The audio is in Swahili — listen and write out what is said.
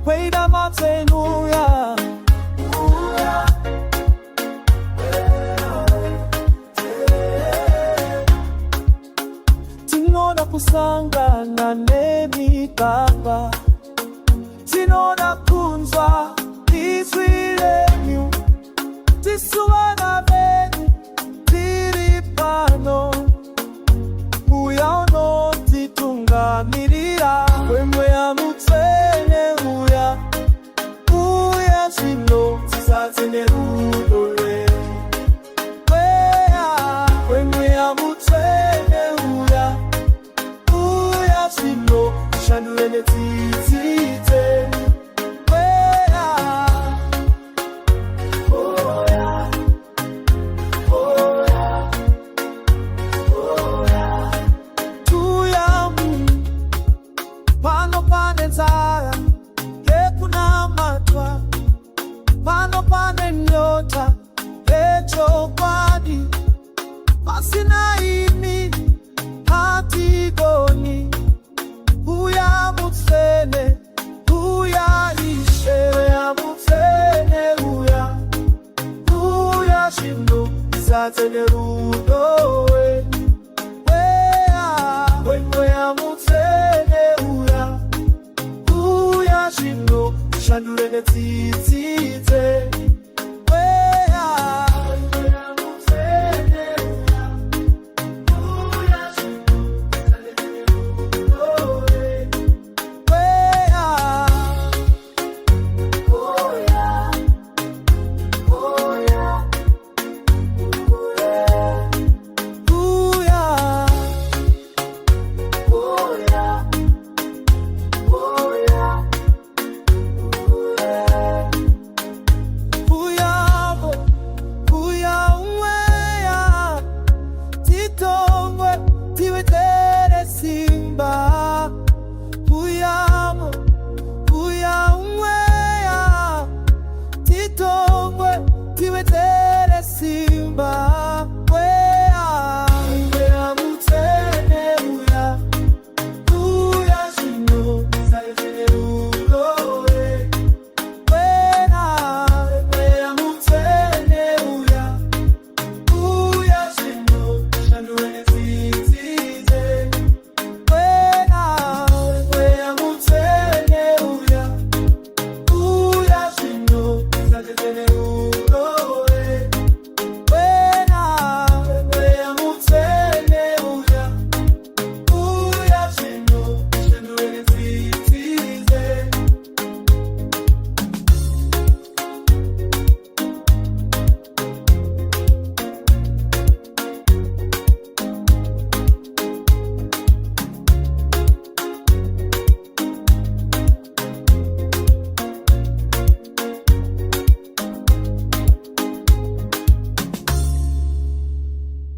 Weida matenuya Tinona kusangana nemigamba Tinona kunzwa izwilenyu Tisuwana beni tiripano Uyaono titungamirira Wemwe ya mutene Uya shino tisatene rudole Wemwe ya mutene Uya shino tishanduene titite Yekuna matwa Pano pane nyota Echo kwadi Pasina imi Hatigoni Uya mutsene Uya ishe Uya mutsene Uya shino Zatene rudowe Uya mutsene Shino, shandurene titi